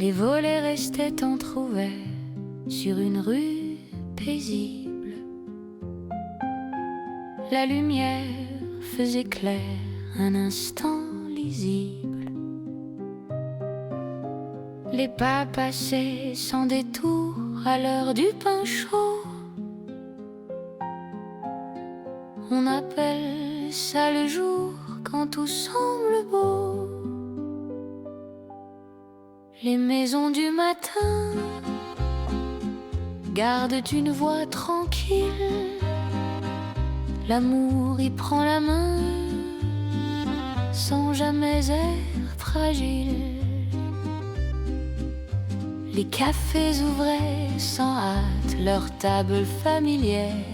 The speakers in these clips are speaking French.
Les volets restaient entr'ouverts sur une rue paisible. La lumière faisait clair un instant lisible. Les pas passaient sans détour à l'heure du pain chaud. On appelle ça le jour quand tout semble beau. Les maisons du matin gardent une voix tranquille. L'amour y prend la main sans jamais être fragile. Les cafés ouvraient sans hâte leur table familière.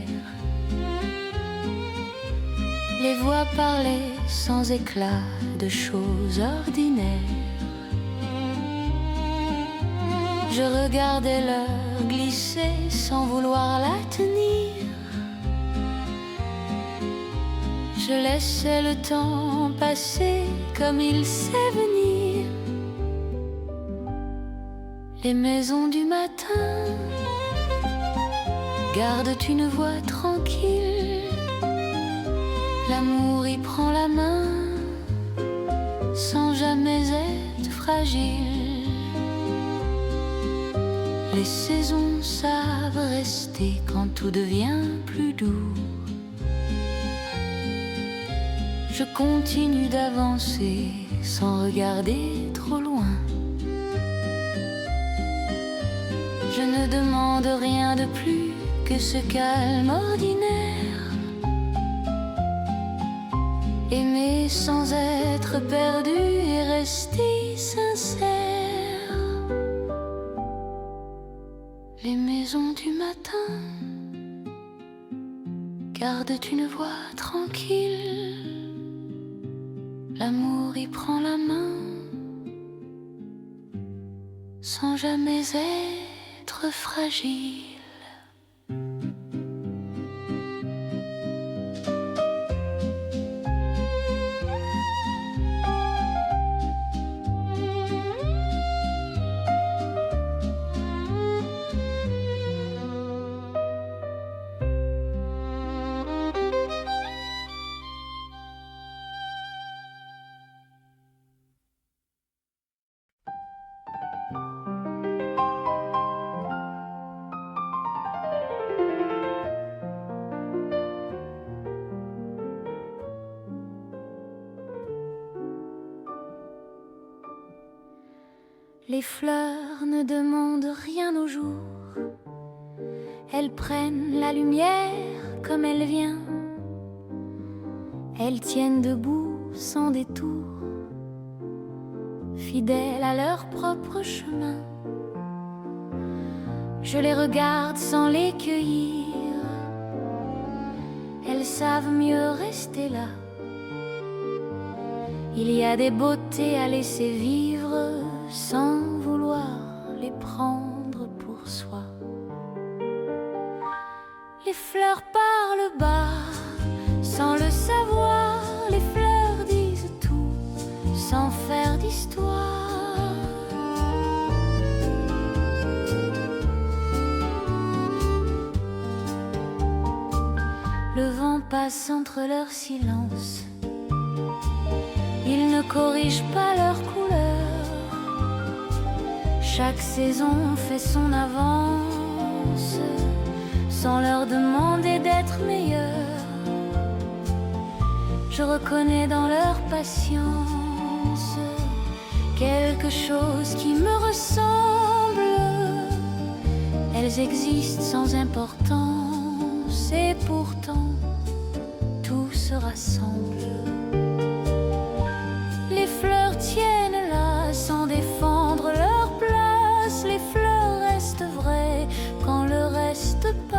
Les voix parlaient sans éclat de choses ordinaires. Je regardais l'heure glisser sans vouloir la tenir. Je laissais le temps passer comme il sait venir. Les maisons du matin gardent une voix tranquille. L'amour y prend la main sans jamais être fragile. Les saisons savent rester quand tout devient plus doux. Je continue d'avancer sans regarder trop loin. Je ne demande rien de plus que ce calme ordinaire. Aimer sans être perdu et rester sincère. Les maisons du matin gardent une voix tranquille. L'amour y prend la main sans jamais être fragile. Les fleurs ne demandent rien au jour. Elles prennent la lumière comme elle vient. Elles tiennent debout sans détour, fidèles à leur propre chemin. Je les regarde sans les cueillir. Elles savent mieux rester là. Il y a des beautés à laisser vivre sans vouloir les prendre pour soi. Les fleurs parlent bas sans le savoir. Les fleurs disent tout sans faire d'histoire. Le vent passe entre leurs silences. Ils ne corrigent pas leur couleur. Chaque saison fait son avance sans leur demander d'être meilleurs. Je reconnais dans leur patience quelque chose qui me ressemble. Elles existent sans importance et pourtant tout se rassemble. Les fleurs tiennent là sans défendre leur place. Les fleurs restent vraies quand le reste passe.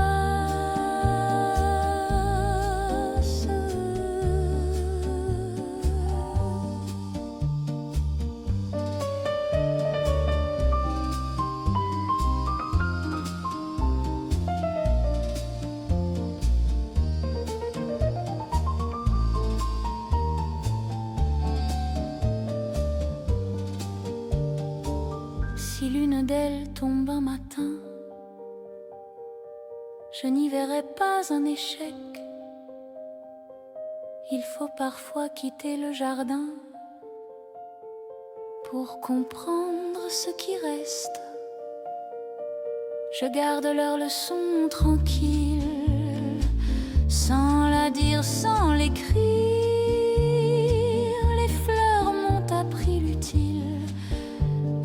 d'elle tombe un matin, je n'y verrai pas un échec. Il faut parfois quitter le jardin pour comprendre ce qui reste. Je garde leur leçon tranquille, sans la dire, sans l'écrire. Les fleurs m'ont appris l'utile,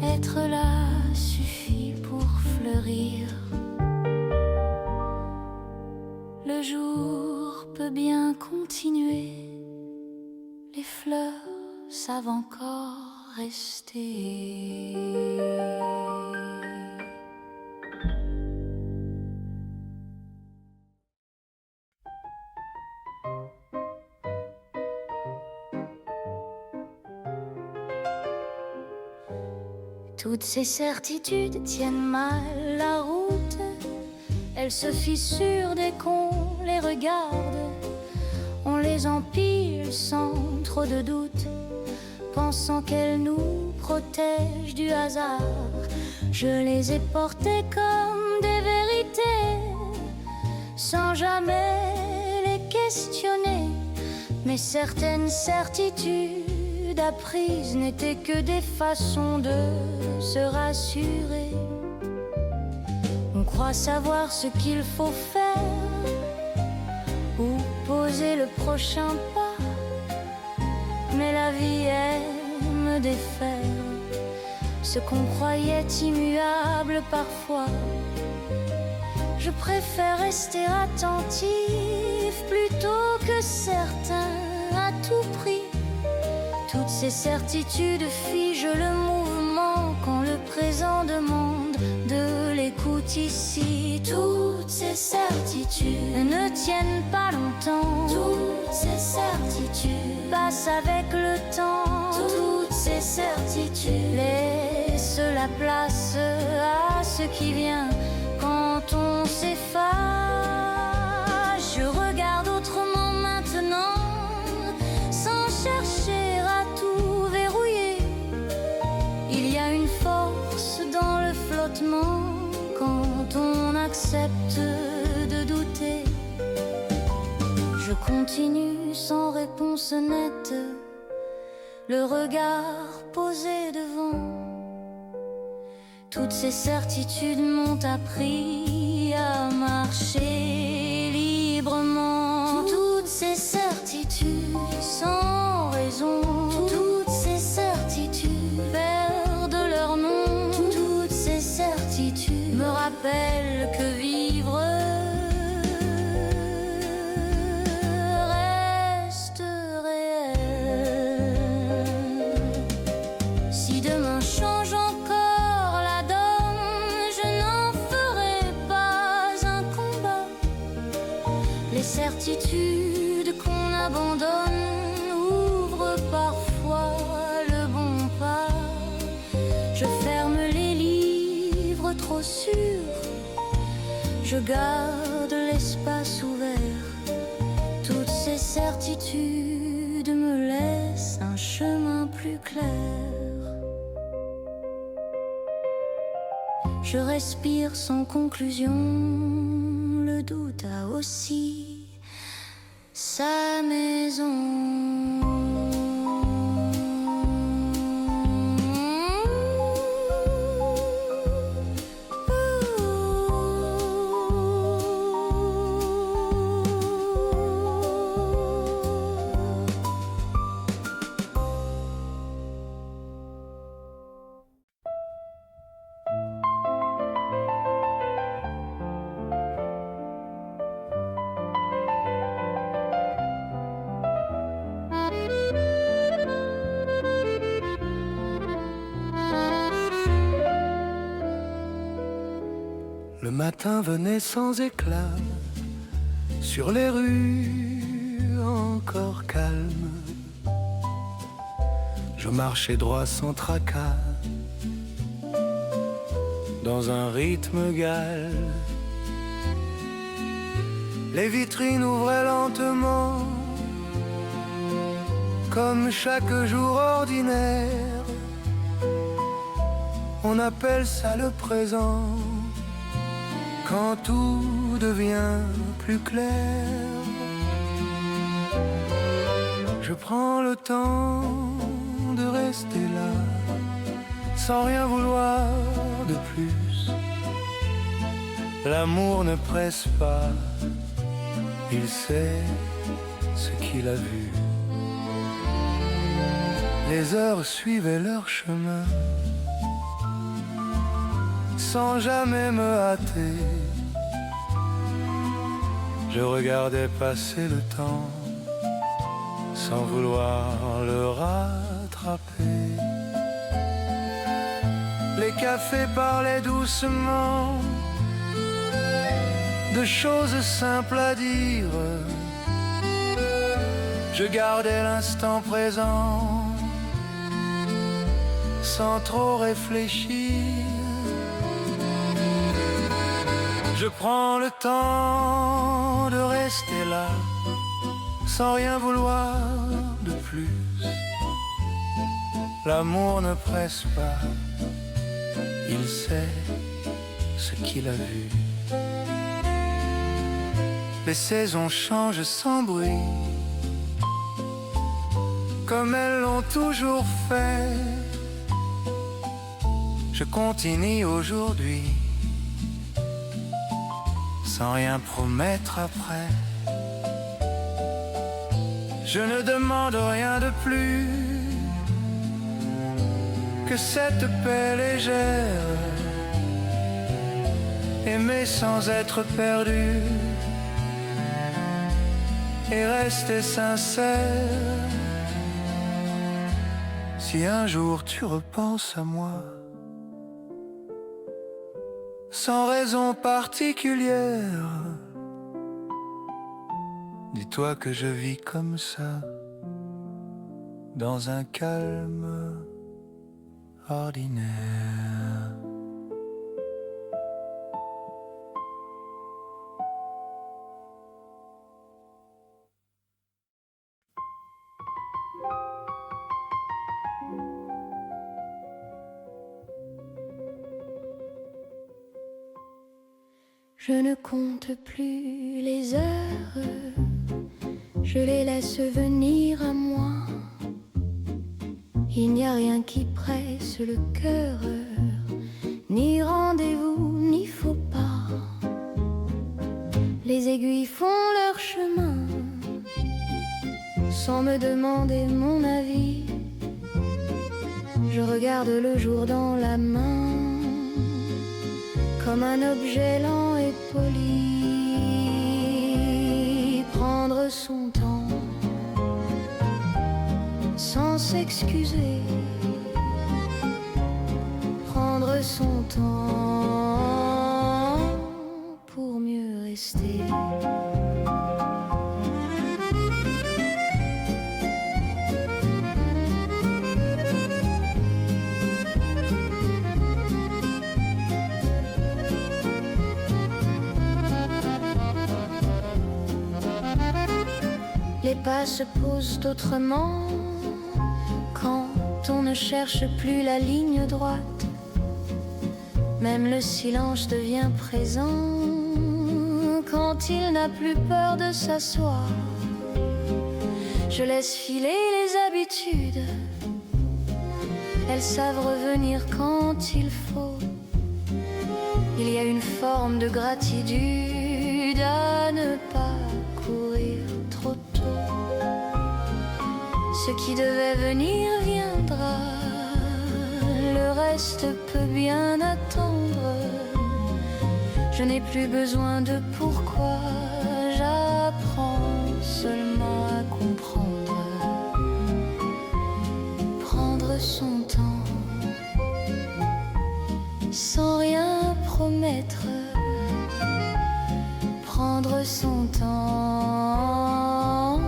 être là suffit pour fleurir. Le jour peut bien continuer, les fleurs savent encore rester. Toutes ces certitudes tiennent mal la route. Elles se fissurent dès qu'on les regarde. On les empile sans trop de doute, pensant qu'elles nous protègent du hasard. Je les ai portées comme des vérités, sans jamais les questionner. Mais certaines certitudes apprises n'étaient que des façons de se rassurer. On croit savoir ce qu'il faut faire ou poser le prochain pas, mais la vie aime défaire ce qu'on croyait immuable parfois. Je préfère rester attentif plutôt que certain à tout prix. Toutes ces certitudes figent le mouvement quand le présent demande de l'écoute ici. Toutes ces certitudes ne tiennent pas longtemps. Toutes ces certitudes passent avec le temps. Toutes ces certitudes laissent la place à ce qui vient quand on s'efface. Je regarde autrement maintenant, sans chercher à tout verrouiller. Il y a une force dans le flottement quand on accepte de douter. Je continue sans réponse nette, le regard posé devant. Toutes ces certitudes m'ont appris à marcher librement. Toutes ces certitudes sans raison, toutes ces certitudes perdent leur nom. Toutes ces certitudes me rappellent que vivre reste réel. Si demain change encore la donne, je n'en ferai pas un combat. Les certitudes qu'on abandonne ouvrent parfois le bon pas. Je ferme les livres trop sûrs, je garde l'espace ouvert. Toutes ces certitudes me laissent un chemin plus clair. Je respire sans conclusion, le doute a aussi sa maison. Le matin venait sans éclat sur les rues encore calmes. Je marchais droit sans tracas dans un rythme égal. Les vitrines ouvraient lentement comme chaque jour ordinaire. On appelle ça le présent. Quand tout devient plus clair, je prends le temps de rester là, sans rien vouloir de plus. L'amour ne presse pas, il sait ce qu'il a vu. Les heures suivaient leur chemin, sans jamais me hâter. Je regardais passer le temps, sans vouloir le rattraper. Les cafés parlaient doucement de choses simples à dire. Je gardais l'instant présent, sans trop réfléchir. Je prends le temps de rester là, sans rien vouloir de plus. L'amour ne presse pas, il sait ce qu'il a vu. Les saisons changent sans bruit, comme elles l'ont toujours fait. Je continue aujourd'hui, sans rien promettre après. Je ne demande rien de plus que cette paix légère, aimer sans être perdu et rester sincère. Si un jour tu repenses à moi, sans raison particulière, dis-toi que je vis comme ça, dans un calme ordinaire. Je ne compte plus les heures, je les laisse venir à moi. Il n'y a rien qui presse le cœur, ni rendez-vous, ni faux pas. Les aiguilles font leur chemin, sans me demander mon avis. Je regarde le jour dans la main, comme un objet lent et poli. Prendre son temps, sans s'excuser. Prendre son temps pour mieux rester. Les pas se posent autrement quand on ne cherche plus la ligne droite. Même le silence devient présent quand il n'a plus peur de s'asseoir. Je laisse filer les habitudes, elles savent revenir quand il faut. Il y a une forme de gratitude à ne pas courir trop tôt. Ce qui devait venir viendra, le reste peut bien attendre. Je n'ai plus besoin de pourquoi, j'apprends seulement à comprendre. Prendre son temps, sans rien promettre. Prendre son temps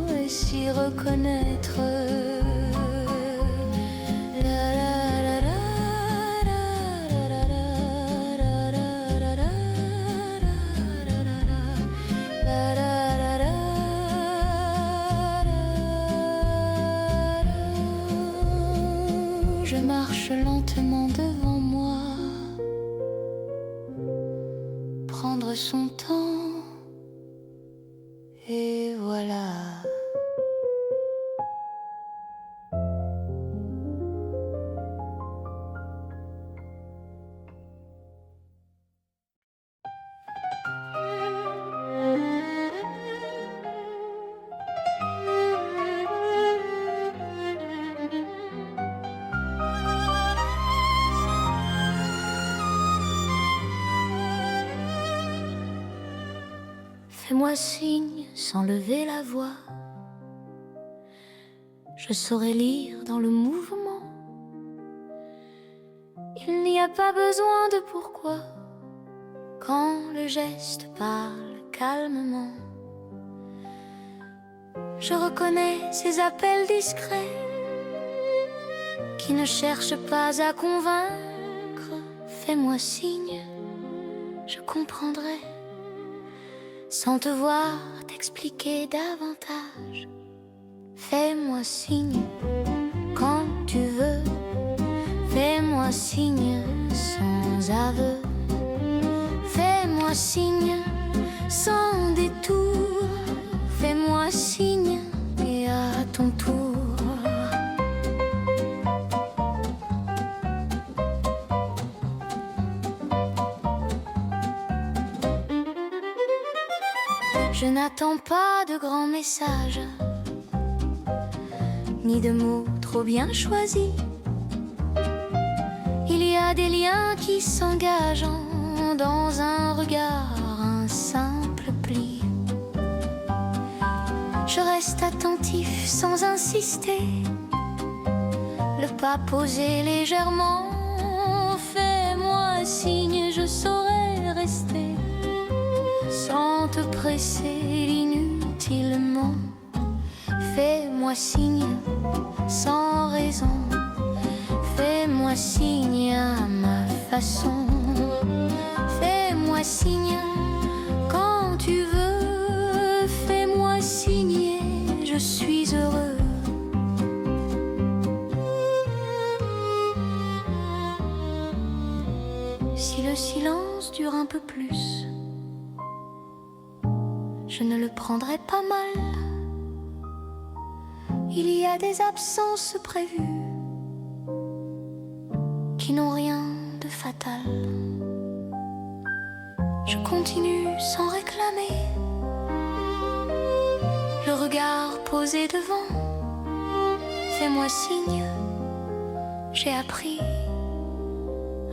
et s'y reconnaître. Je marche lentement devant moi, prendre son temps. Et voilà. Fais-moi signe sans lever la voix. Je saurai lire dans le mouvement. Il n'y a pas besoin de pourquoi quand le geste parle calmement. Je reconnais ces appels discrets qui ne cherchent pas à convaincre. Fais-moi signe, je comprendrai. Sans te voir t'expliquer davantage. Fais-moi signe quand tu veux. Fais-moi signe sans aveu. Fais-moi signe sans détour. Fais-moi signe et à ton tour. Je n'attends pas de grands messages, ni de mots trop bien choisis. Il y a des liens qui s'engagent dans un regard, un simple pli. Je reste attentif sans insister, le pas posé légèrement. Fais-moi signe, je saurai rester sans te presser inutilement. Fais-moi signe sans raison. Fais-moi signe à ma façon. Fais-moi signe quand tu veux. Fais-moi signe, je suis heureux. Si le silence dure un peu plus, je ne le prendrai pas mal. Il y a des absences prévues qui n'ont rien de fatal. Je continue sans réclamer, le regard posé devant. Fais-moi signe, j'ai appris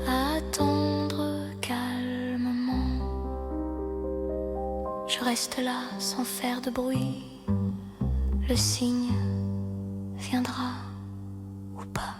à attendre calmement. Je reste là sans faire de bruit. Le signe viendra ou pas.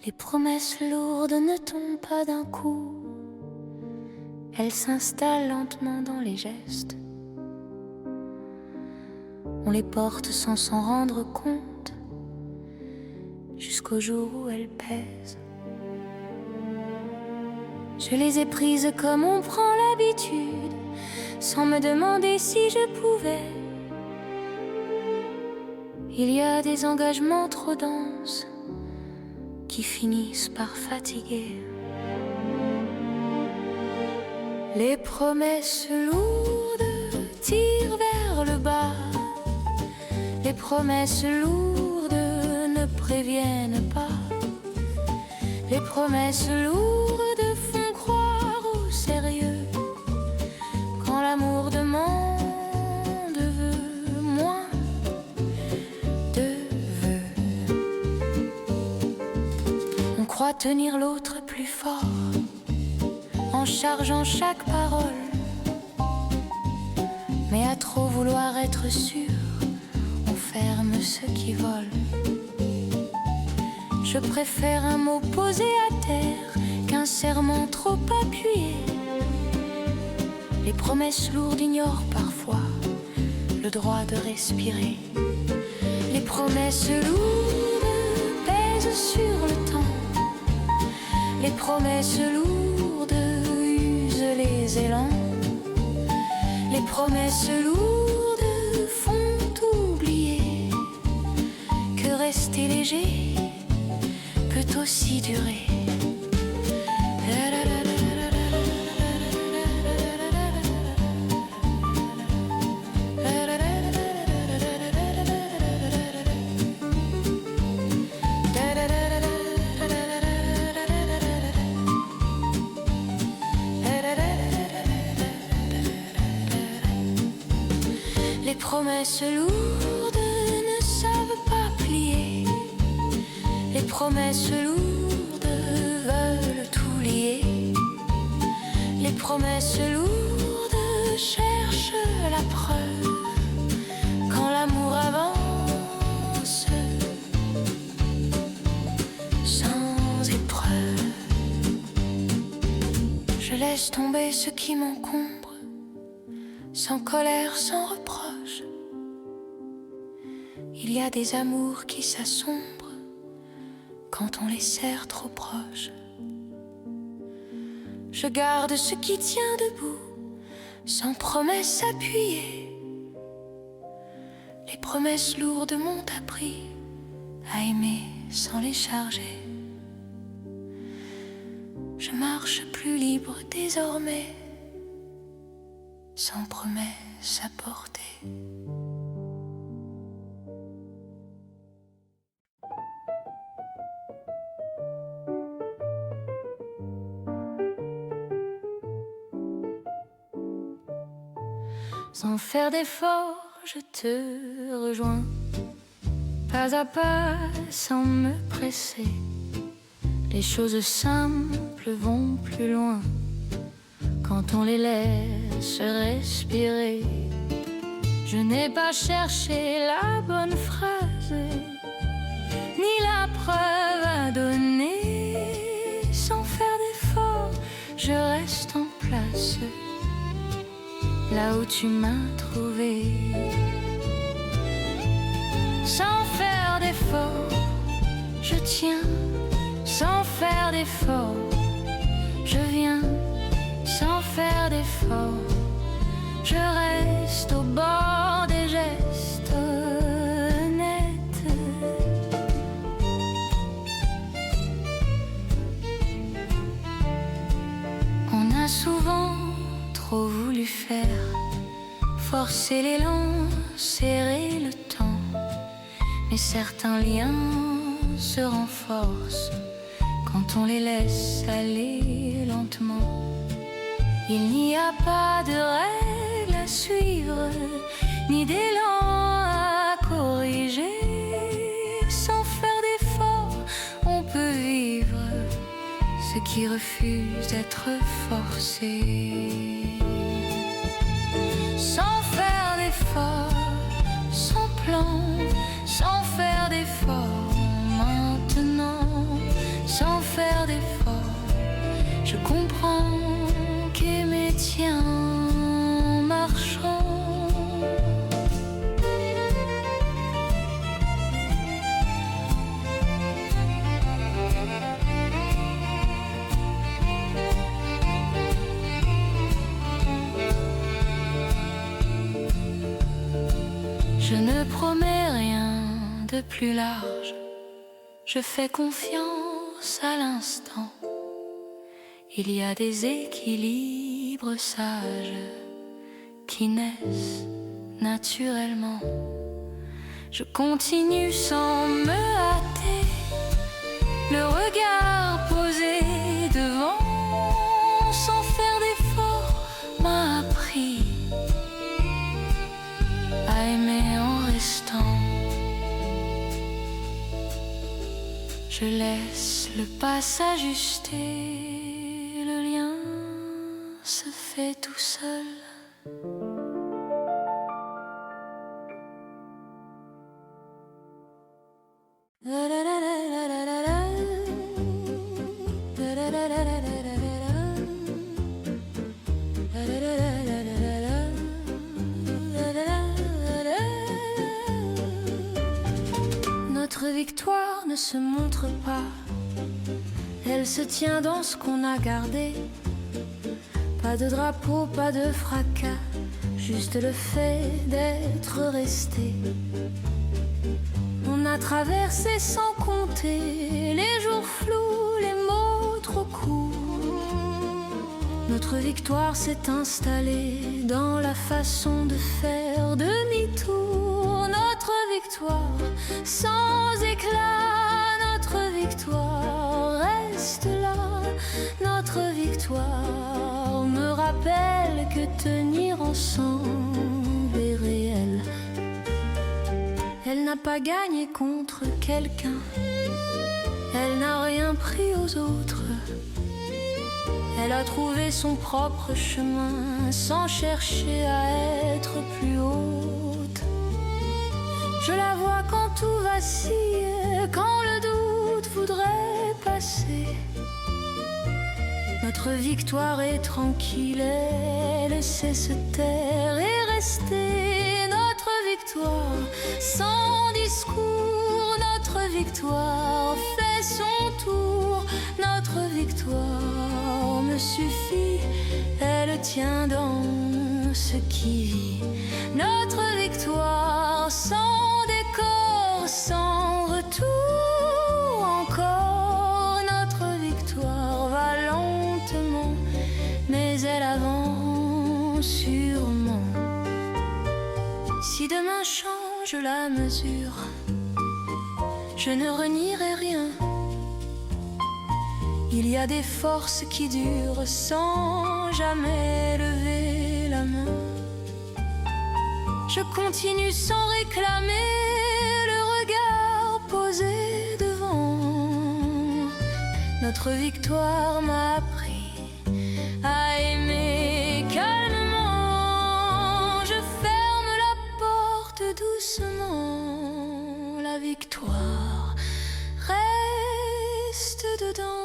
Les promesses lourdes ne tombent pas d'un coup. Elles s'installent lentement dans les gestes. On les porte sans s'en rendre compte, jusqu'au jour où elles pèsent. Je les ai prises comme on prend l'habitude, sans me demander si je pouvais. Il y a des engagements trop denses qui finissent par fatiguer. Les promesses lourdes tirent vers le bas. Les promesses lourdes ne préviennent pas. Les promesses lourdes font croire au sérieux. Quand l'amour demande veut moins de vœux. On croit tenir l'autre plus fort en chargeant chaque parole. Mais à trop vouloir être sûr, on ferme ceux qui volent. Je préfère un mot posé à terre qu'un serment trop appuyé. Les promesses lourdes ignorent parfois le droit de respirer. Les promesses lourdes pèsent sur le temps. Les promesses lourdes usent les élans. Les promesses lourdes font oublier que rester léger peut aussi durer. Les promesses lourdes ne savent pas plier. Les promesses lourdes veulent tout lier. Les promesses lourdes cherchent la preuve quand l'amour avance sans épreuve. Je laisse tomber ce qui m'encombre, sans colère, sans reproche. Il y a des amours qui s'assombrent quand on les serre trop proches. Je garde ce qui tient debout, sans promesse appuyée. Les promesses lourdes m'ont appris à aimer sans les charger. Je marche plus libre désormais, sans promesse à porter. Sans faire d'effort, je te rejoins, pas à pas, sans me presser. Les choses simples vont plus loin quand on les laisse respirer. Je n'ai pas cherché la bonne phrase, ni la preuve à donner. Sans faire d'effort, je reste en place, là où tu m'as trouvé. Sans faire d'effort, je tiens. Sans faire d'effort, je viens. Sans faire d'effort, je reste au bord des gestes nets. On a souvent trop voulu faire, forcer l'élan, serrer le temps. Mais certains liens se renforcent quand on les laisse aller lentement. Il n'y a pas de règles à suivre, ni d'élan à corriger. Sans faire d'effort, on peut vivre ce qui refuse d'être forcé. Sans faire d'effort, sans plan, sans faire d'effort maintenant. Sans faire d'effort, je comprends qu'aimer tient en marchant. Je ne promets rien de plus large, je fais confiance à l'instant. Il y a des équilibres sages qui naissent naturellement. Je continue sans me hâter, le regard posé devant. Sans faire d'effort m'a appris à aimer en restant. Je laisse le pas s'ajuster, le lien se fait tout seul. victoire ne se montre pas, elle se tient dans ce qu'on a gardé. Pas de drapeau, pas de fracas, juste le fait d'être resté. On a traversé sans compter les jours flous, les mots trop courts. Notre victoire s'est installée dans la façon de faire demi-tour. Notre victoire sans éclat, notre victoire reste là. Notre victoire me rappelle que tenir ensemble est réel. Elle n'a pas gagné contre quelqu'un, elle n'a rien pris aux autres. Elle a trouvé son propre chemin sans chercher à être plus haute. Je la vois quand tout vacille, quand le doute voudrait passer. Notre victoire est tranquille, elle sait se taire et rester. Notre victoire sans discours, notre victoire fait son tour. Notre victoire me suffit, elle tient dans ce qui vit. Notre victoire sans décor, sans retour encore. Notre victoire va lentement, mais elle avance sûrement. Si demain change la mesure, je ne renierai rien. Il y a des forces qui durent sans jamais lever la main. Je continue sans réclamer le regard posé devant. Notre victoire m'a appris à aimer calmement. Je ferme la porte doucement. La victoire reste dedans.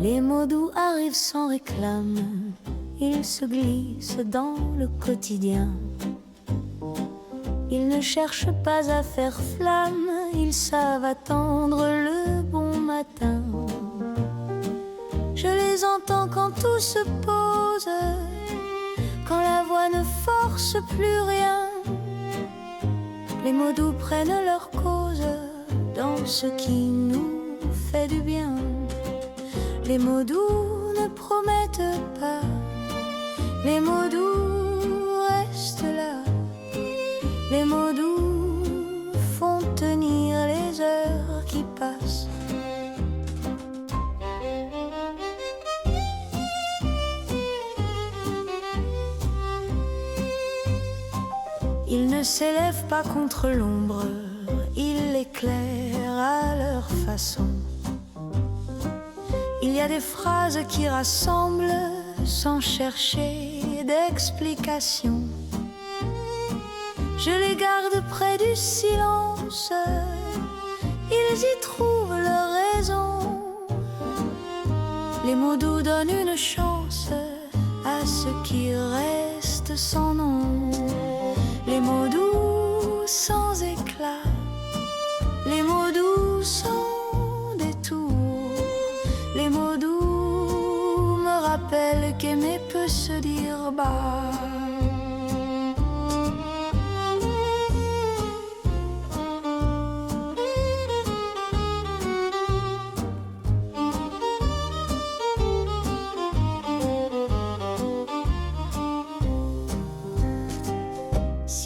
Les mots doux arrivent sans réclame, ils se glissent dans le quotidien. Ils ne cherchent pas à faire flamme, ils savent attendre le bon matin. Je les entends quand tout se pose, quand la voix ne force plus rien. Les mots doux prennent leur cause dans ce qui nous fait du bien. Les mots doux ne promettent pas, les mots doux restent là. Les mots doux font tenir les heures qui passent. Ils ne s'élèvent pas contre l'ombre, ils l'éclairent à leur façon. Il y a des phrases qui rassemblent sans chercher d'explication. Je les garde près du silence, ils y trouvent leur raison. Les mots doux donnent une chance à ceux qui restent sans nom. Les mots doux sans éclat, les mots doux sans détour. Les mots doux me rappellent qu'aimer peut se dire bas.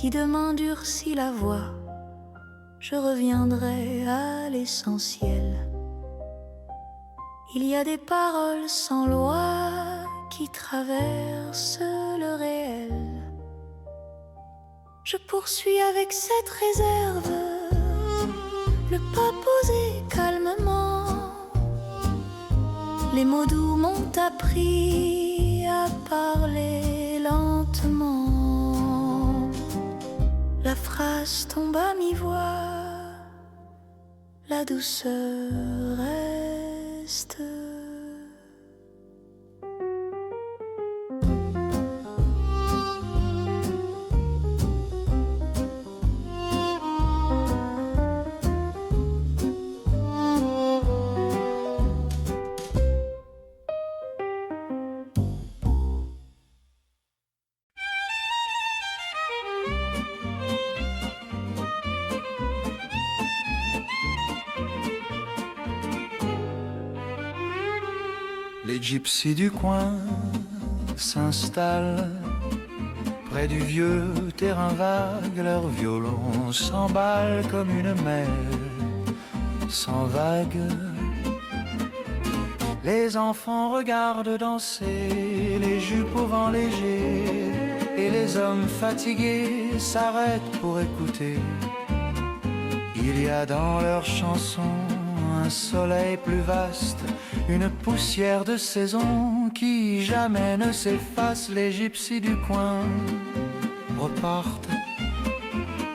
Si demain durcit la voix, je reviendrai à l'essentiel. Il y a des paroles sans loi qui traversent le réel. Je poursuis avec cette réserve, le pas posé calmement. Les mots doux m'ont appris à parler lentement. La phrase tombe à mi-voix, la douceur reste. Les gypsies du coin s'installent près du vieux terrain vague. Leur violon s'emballe comme une mer sans vague. Les enfants regardent danser les jupes au vent léger, et les hommes fatigués s'arrêtent pour écouter. Il y a dans leurs chansons un soleil plus vaste, une poussière de saison qui jamais ne s'efface. Les gypsies du coin repartent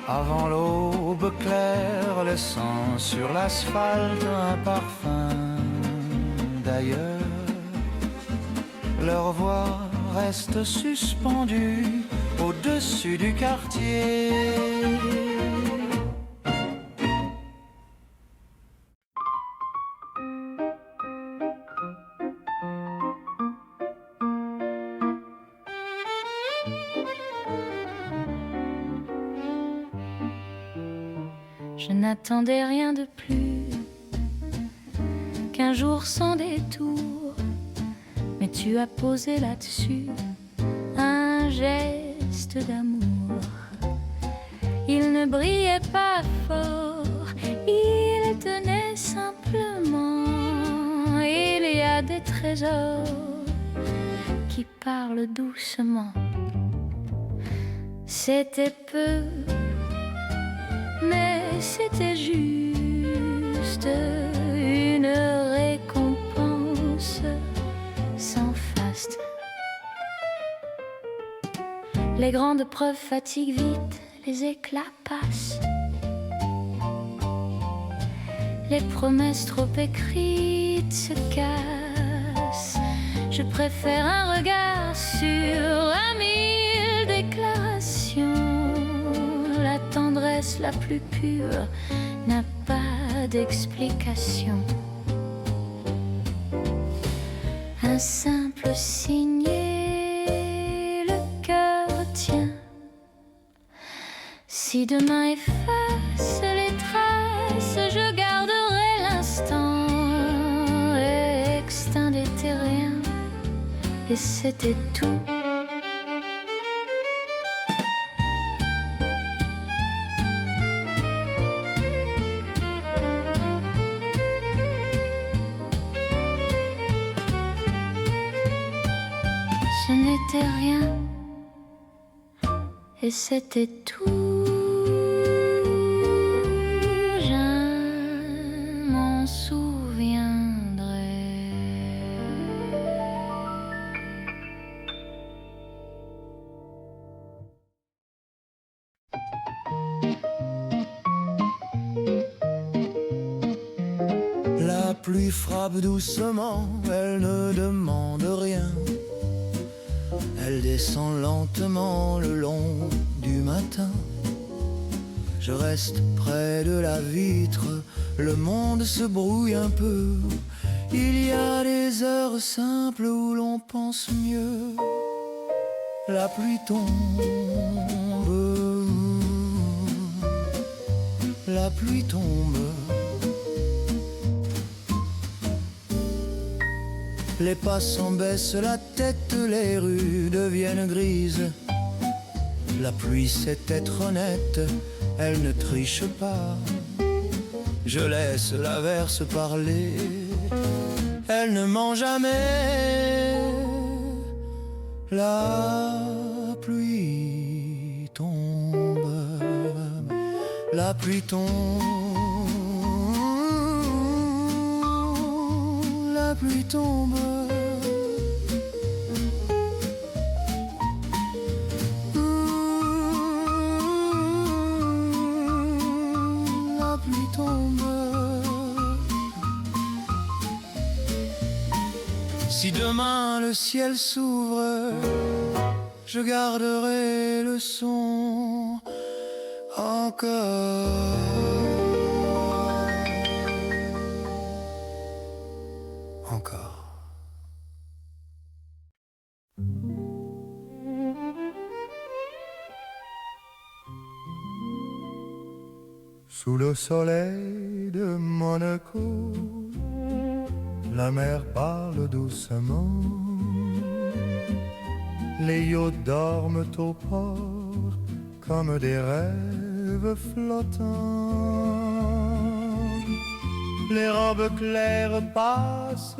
avant l'aube claire, laissant sur l'asphalte un parfum d'ailleurs. Leur voix reste suspendue au-dessus du quartier. Je n'attendais rien de plus qu'un jour sans détour, mais tu as posé là-dessus un geste d'amour. Il ne brillait pas fort, il tenait simplement. Il y a des trésors qui parlent doucement. C'était peu, mais c'était juste une récompense sans faste. Les grandes preuves fatiguent vite, les éclats passent. Les promesses trop écrites se cassent. Je préfère un regard sur 1000 déclarations. La tendresse la plus pure n'a pas d'explication. Un simple signé, le cœur tient. Si demain efface les traces, je garderai l'instant extinct des terriens. Et c'était tout. Ce n'était rien, et c'était tout. Je m'en souviendrai. La pluie frappe doucement, elle ne demande rien. Elle descend lentement le long du matin. Je reste près de la vitre, le monde se brouille un peu. Il y a des heures simples où l'on pense mieux. La pluie tombe, la pluie tombe. Les passants baissent la tête, les rues deviennent grises. La pluie sait être honnête, elle ne triche pas. Je laisse l'averse parler, elle ne ment jamais. La pluie tombe, la pluie tombe, la pluie tombe. La pluie tombe. Si demain le ciel s'ouvre, je garderai le son encore. Encore. Sous le soleil de Monaco, la mer parle doucement. Les yachts dorment au port comme des rêves flottants. Les robes claires passent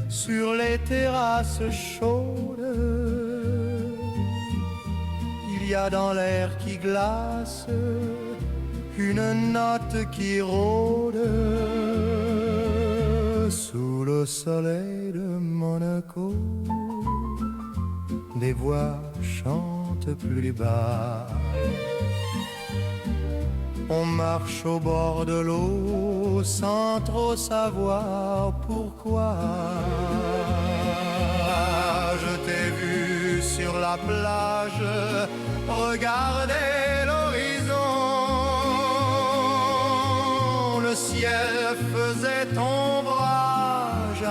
sur les terrasses chaudes. Il y a dans l'air qui glace une note qui rôde. Sous le soleil de Monaco, des voix chantent plus bas. On marche au bord de l'eau sans trop savoir pourquoi. Je t'ai vu sur la plage regarder l'horizon. Le ciel faisait ombrage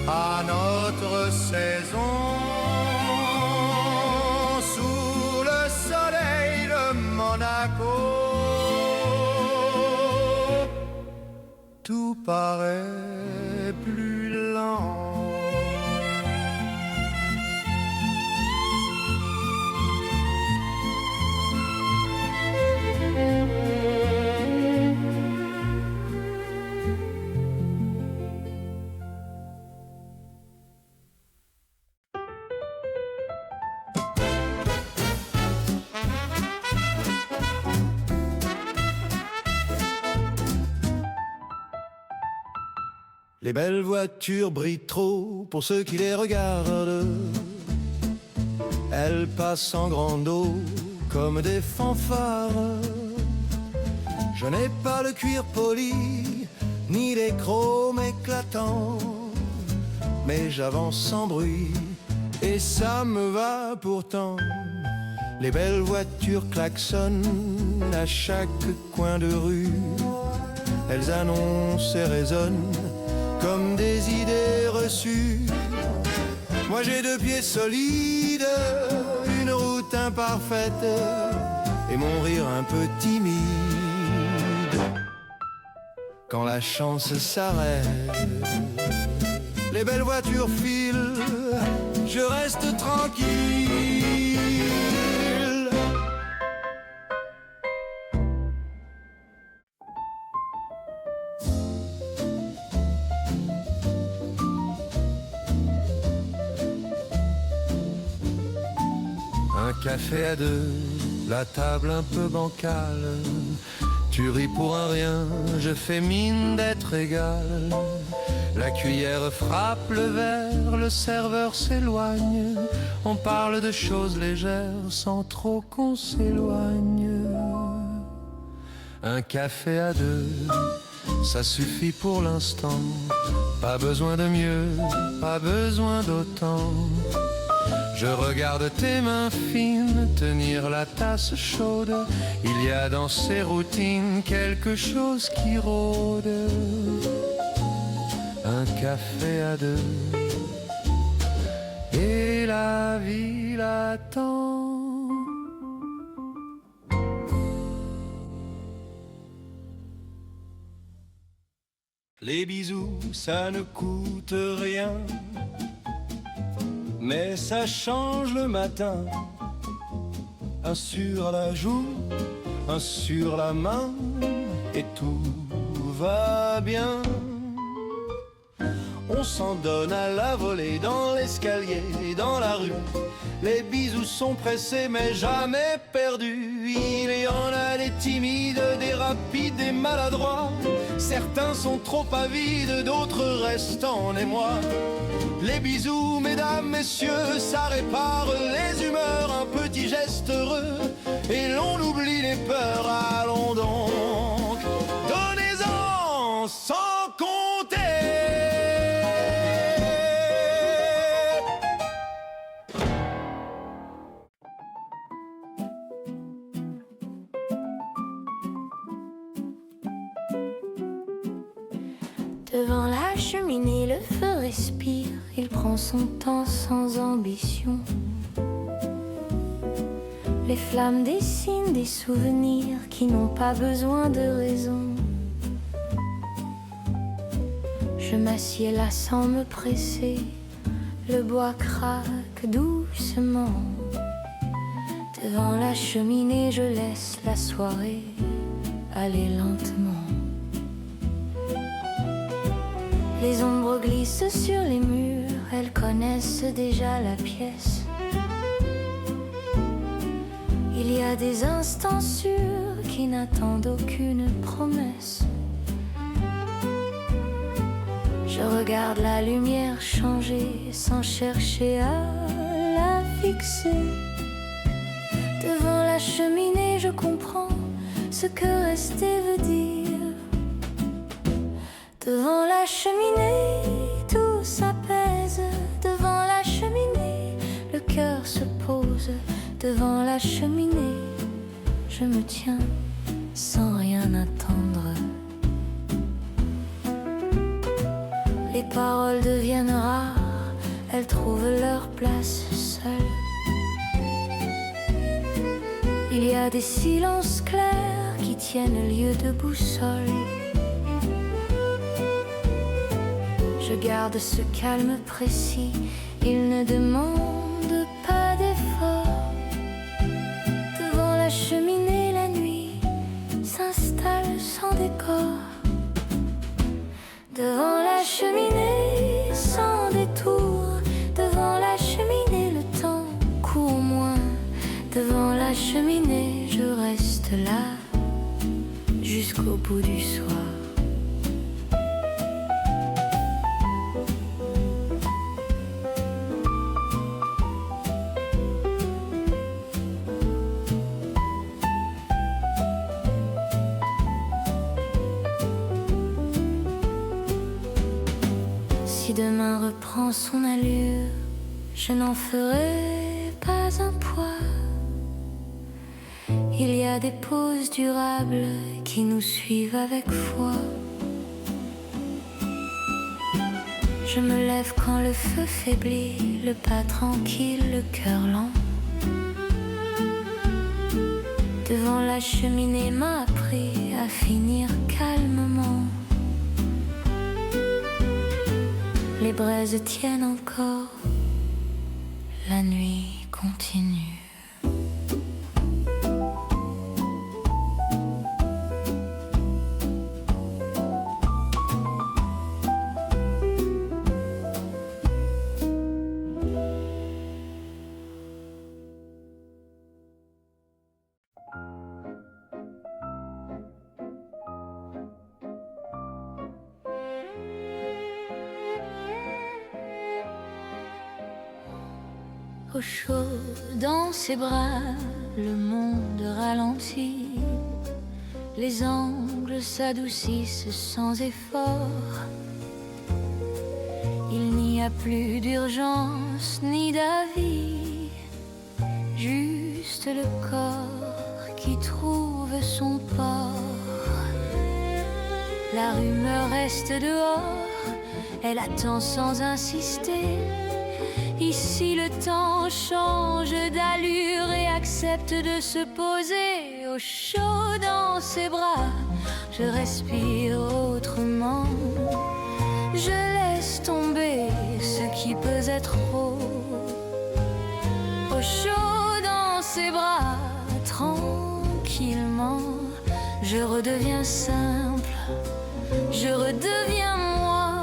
à notre saison. Sous le soleil de Monaco, tout paraît plus lent. Les belles voitures brillent trop pour ceux qui les regardent. Elles passent en grande eau comme des fanfares. Je n'ai pas le cuir poli, ni les chromes éclatants, mais j'avance sans bruit et ça me va pourtant. Les belles voitures klaxonnent à chaque coin de rue. Elles annoncent et résonnent comme des idées reçues. Moi j'ai deux pieds solides, une route imparfaite et mon rire un peu timide. Quand la chance s'arrête, les belles voitures filent, je reste tranquille. Un café à deux, la table un peu bancale. Tu ris pour un rien, je fais mine d'être égal. La cuillère frappe le verre, le serveur s'éloigne. On parle de choses légères sans trop qu'on s'éloigne. Un café à deux, ça suffit pour l'instant. Pas besoin de mieux, pas besoin d'autant. Je regarde tes mains fines tenir la tasse chaude. Il y a dans ces routines quelque chose qui rôde. Un café à deux et la vie l'attend. Les bisous, ça ne coûte rien. mais ça change le matin. Un sur la joue, un sur la main, et tout va bien. On s'en donne à la volée dans l'escalier et dans la rue. Les bisous sont pressés mais jamais perdus. Il y en a des timides, des rapides, des maladroits. Certains sont trop avides, d'autres restent en émoi. Les bisous, mesdames, messieurs, ça répare les humeurs. Un petit geste heureux et l'on oublie les peurs. Allons donc, donnez-en sans compter. Devant la cheminée, le feu respire. Il prend son temps sans ambition. Les flammes dessinent des souvenirs qui n'ont pas besoin de raison. Je m'assieds là sans me presser. Le bois craque doucement. Devant la cheminée, je laisse la soirée aller lentement. Les ombres glissent sur les murs, elles connaissent déjà la pièce. Il y a des instants sûrs qui n'attendent aucune promesse. Je regarde la lumière changer sans chercher à la fixer. Devant la cheminée, je comprends ce que rester veut dire. Devant la cheminée, tout s'apaise. Devant la cheminée, le cœur se pose. Devant la cheminée, je me tiens sans rien attendre. Les paroles deviennent rares, elles trouvent leur place seules. Il y a des silences clairs qui tiennent lieu de boussole. Je garde ce calme précis, il ne demande pas d'effort. Devant la cheminée, la nuit s'installe sans décor. Devant la cheminée, sans détour. Devant la cheminée, le temps court moins. Devant la cheminée, je reste là jusqu'au bout du soir. Si demain reprend son allure, je n'en ferai pas un poids. Il y a des pauses durables qui nous suivent avec foi. Je me lève quand le feu faiblit, le pas tranquille, le cœur lent. Devant la cheminée m'a appris à finir calmement. Les braises tiennent encore, la nuit continue. Au chaud dans ses bras, le monde ralentit. Les angles s'adoucissent sans effort. Il n'y a plus d'urgence ni d'avis, juste le corps qui trouve son port. La rumeur reste dehors, elle attend sans insister. Ici le temps change d'allure et accepte de se poser au chaud dans ses bras. Je respire autrement, je laisse tomber ce qui pesait trop. je redeviens simple, je redeviens moi.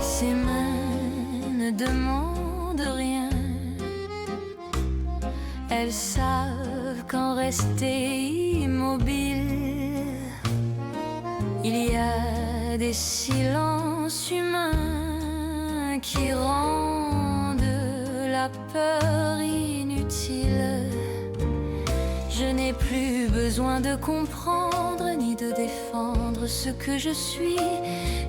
Ses mains ne demandent rien, elles savent qu'en rester immobile, il y a des silences humains qui rendent la peur inutile. Je n'ai plus besoin de comprendre ni de défendre ce que je suis.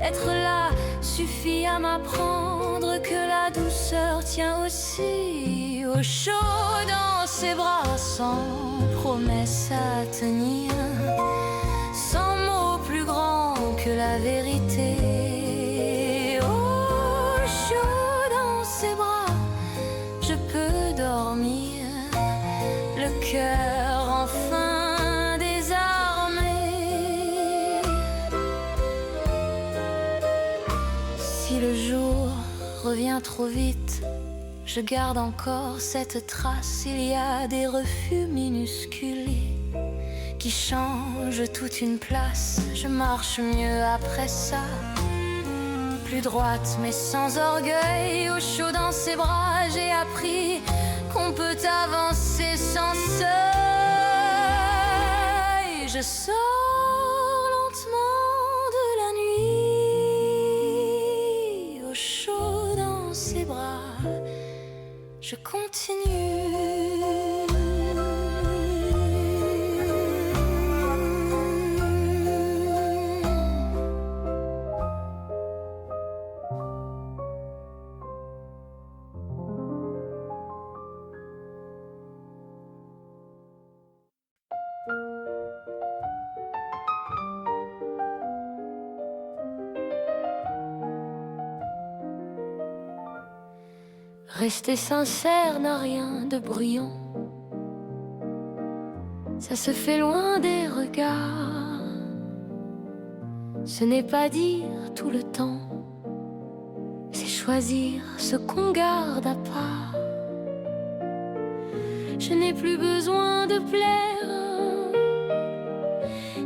Être là suffit à m'apprendre que la douceur tient aussi au chaud dans ses bras, sans promesse à tenir, sans mot plus grand que la vérité. Au chaud dans ses bras, je peux dormir, le cœur enfin désarmé. Si le jour revient trop vite, je garde encore cette trace. Il y a des refus minuscules qui changent toute une place. Je marche mieux après ça, plus droite mais sans orgueil. Au chaud dans ses bras, j'ai appris qu'on peut avancer sans seuil. Je sors lentement de la nuit. Au chaud dans ses bras, je continue. Rester sincère n'a rien de bruyant, ça se fait loin des regards. Ce n'est pas dire tout le temps, c'est choisir ce qu'on garde à part. Je n'ai plus besoin de plaire,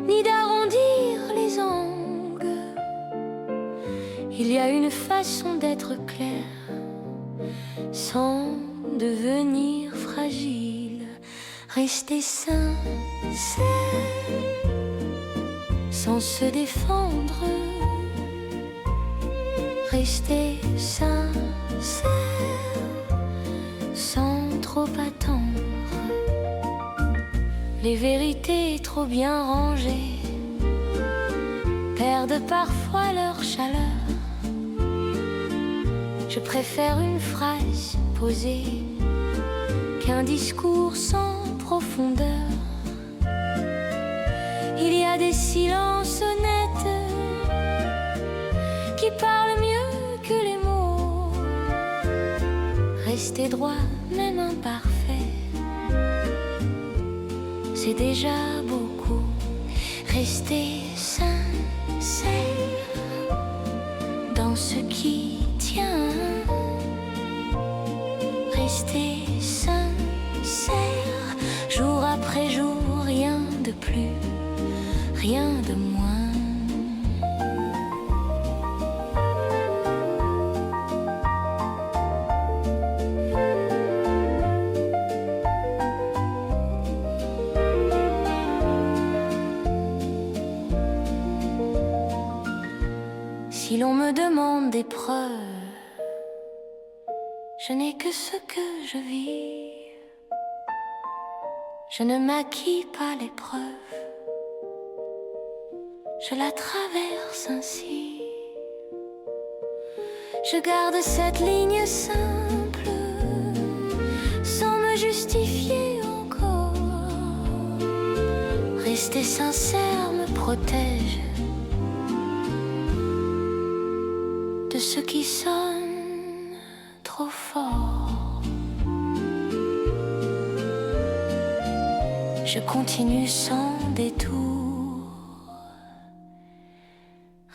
ni d'arrondir les angles. Il y a une façon d'être clair, sans devenir fragile. Rester sincère, sans se défendre. Rester sincère, sans trop attendre. Les vérités trop bien rangées perdent parfois leur chaleur. Je préfère une phrase posée qu'un discours sans profondeur. Il y a des silences honnêtes qui parlent mieux que les mots. Rester droit, même imparfait, c'est déjà beaucoup. Rester sincère dans ce qui tient. Rester sincère, jour après jour, rien de plus, rien de moins. Si l'on me demande des preuves, je n'ai que ce que je vis. Je ne maquille pas l'épreuve, je la traverse ainsi. Je garde cette ligne simple, sans me justifier encore. Rester sincère me protège de ce qui sonne trop fort. Je continue sans détour.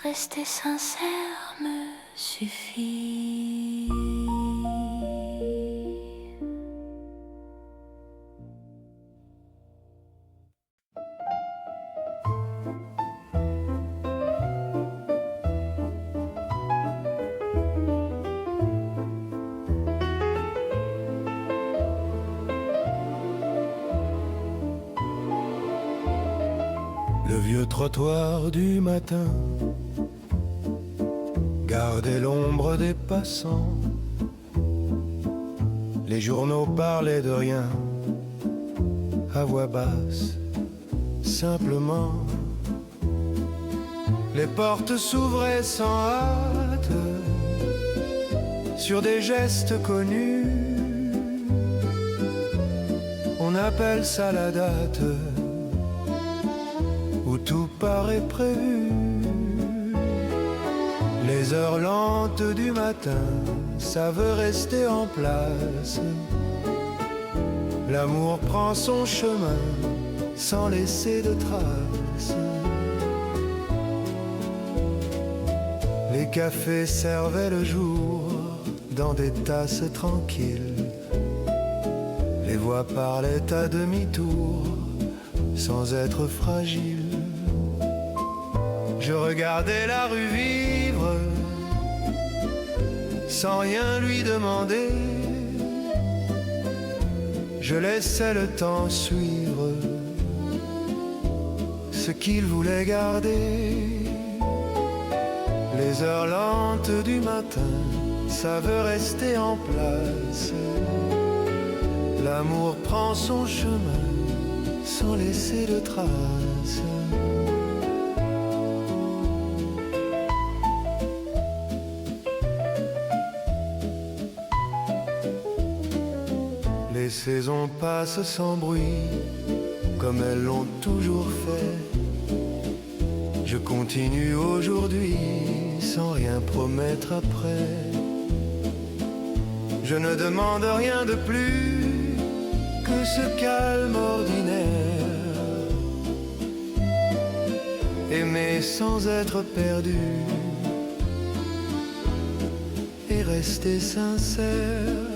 Rester sincère me suffit. trottoir du matin, gardait l'ombre des passants. Les journaux parlaient de rien, à voix basse, simplement. Les portes s'ouvraient sans hâte, sur des gestes connus. On appelle ça la date, où tout paraît prévu. Les heures lentes du matin, ça veut rester en place. L'amour prend son chemin, sans laisser de traces. Les cafés servaient le jour, dans des tasses tranquilles. Les voix parlaient à demi-tour, sans être fragiles. Je regardais la rue vivre, sans rien lui demander. Je laissais le temps suivre ce qu'il voulait garder. Les heures lentes du matin, ça veut rester en place. L'amour prend son chemin, sans laisser de traces. Les saisons passent sans bruit, comme elles l'ont toujours fait. Je continue aujourd'hui, sans rien promettre après. Je ne demande rien de plus que ce calme ordinaire. Aimer sans être perdu et rester sincère.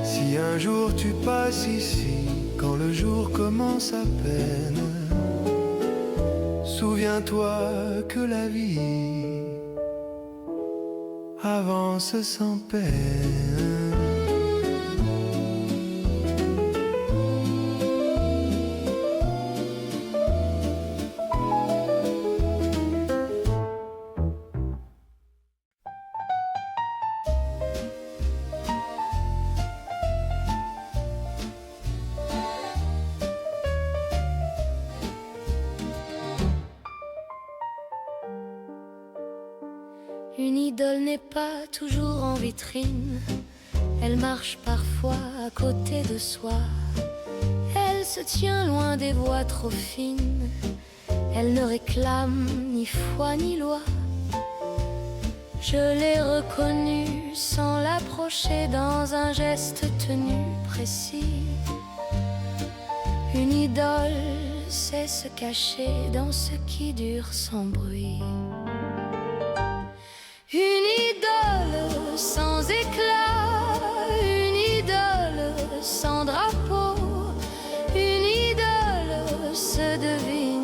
Si un jour tu passes ici, quand le jour commence à peine, souviens-toi que la vie avance sans peine. Une idole n'est pas toujours en vitrine, elle marche parfois à côté de soi. Elle se tient loin des voix trop fines, elle ne réclame ni foi ni loi. Je l'ai reconnue sans l'approcher dans un geste tenu précis. Une idole sait se cacher dans ce qui dure sans bruit. Une idole sans éclat, une idole sans drapeau, une idole se devine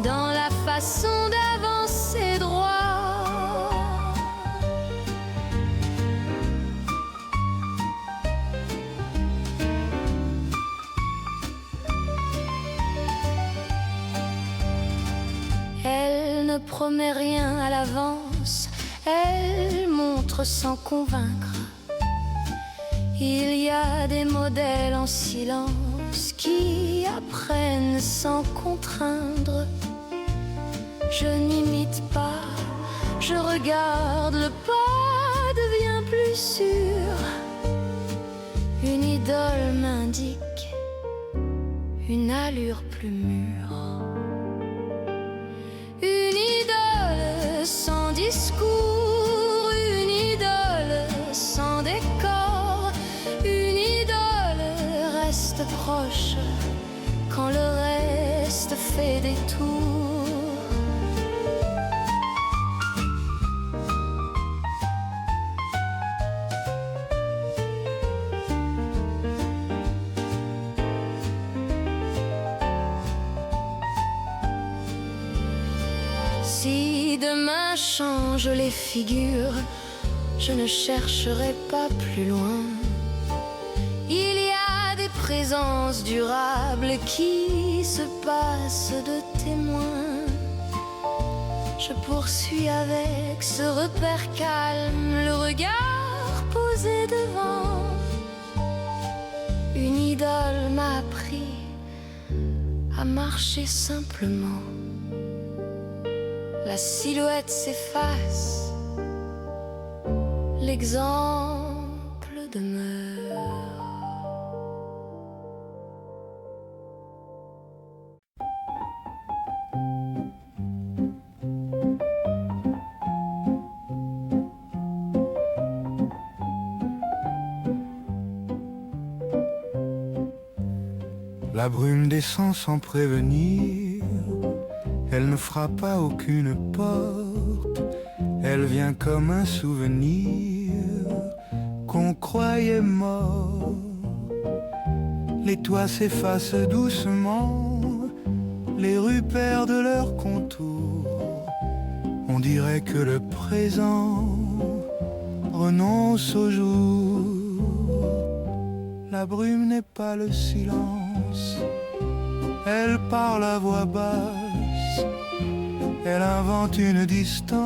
dans la façon d'avancer droit. Elle ne promet rien à l'avance, elle montre sans convaincre. Il y a des modèles en silence qui apprennent sans contraindre. Je n'imite pas, je regarde, le pas devient plus sûr. Une idole m'indique une allure plus mûre. Une idole sans discours, une idole sans décor, une idole reste proche quand le reste fait des tours. Si demain change les figures, je ne chercherai pas plus loin. Il y a des présence durable qui se passe de témoin. Je poursuis avec ce repère calme, le regard posé devant. Une idole m'a appris à marcher simplement. La silhouette s'efface, l'exemple demeure. La brume descend sans prévenir, elle ne frappe à aucune porte, elle vient comme un souvenir qu'on croyait mort. Les toits s'effacent doucement, les rues perdent leur contour. On dirait que le présent renonce au jour. La brume n'est pas le silence, elle parle à voix basse, elle invente une distance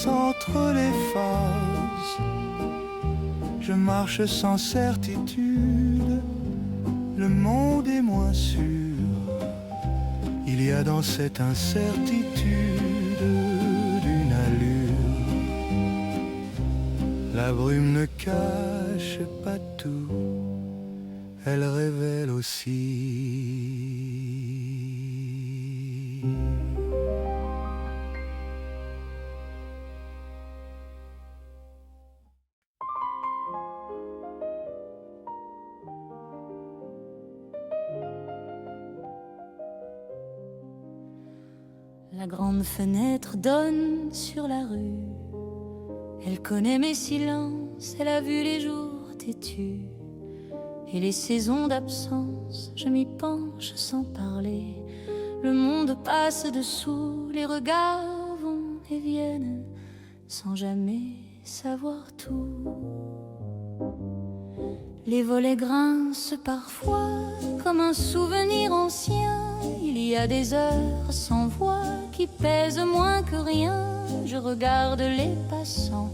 entre les phases. Je marche sans certitude, le monde est moins sûr. Il y a dans cette incertitude d'une allure. La brume ne cache pas tout, elle révèle aussi. La grande fenêtre donne sur la rue. Elle connaît mes silences, elle a vu les jours têtus et les saisons d'absence. Je m'y penche sans parler. Le monde passe dessous, les regards vont et viennent sans jamais savoir tout. Les volets grincent parfois comme un souvenir ancien. Il y a des heures sans voix qui pèsent moins que rien. Je regarde les passants,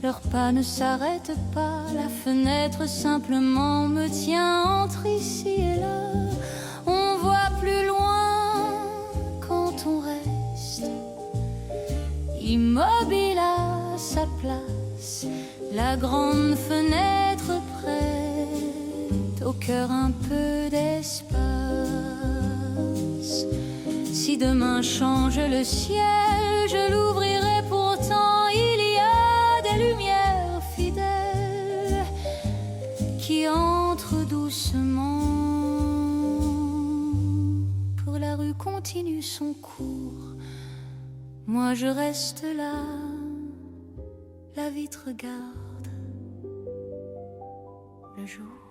leurs pas ne s'arrêtent pas. La fenêtre simplement me tient entre ici et là. On voit plus loin quand on reste immobile à sa place. La grande fenêtre prête au cœur un peu d'espace. Si demain change le ciel, je l'ouvrirai pourtant. Il y a des lumières fidèles qui entrent doucement. Pour la rue continue son cours. Moi je reste là, la vitre regarde le jour.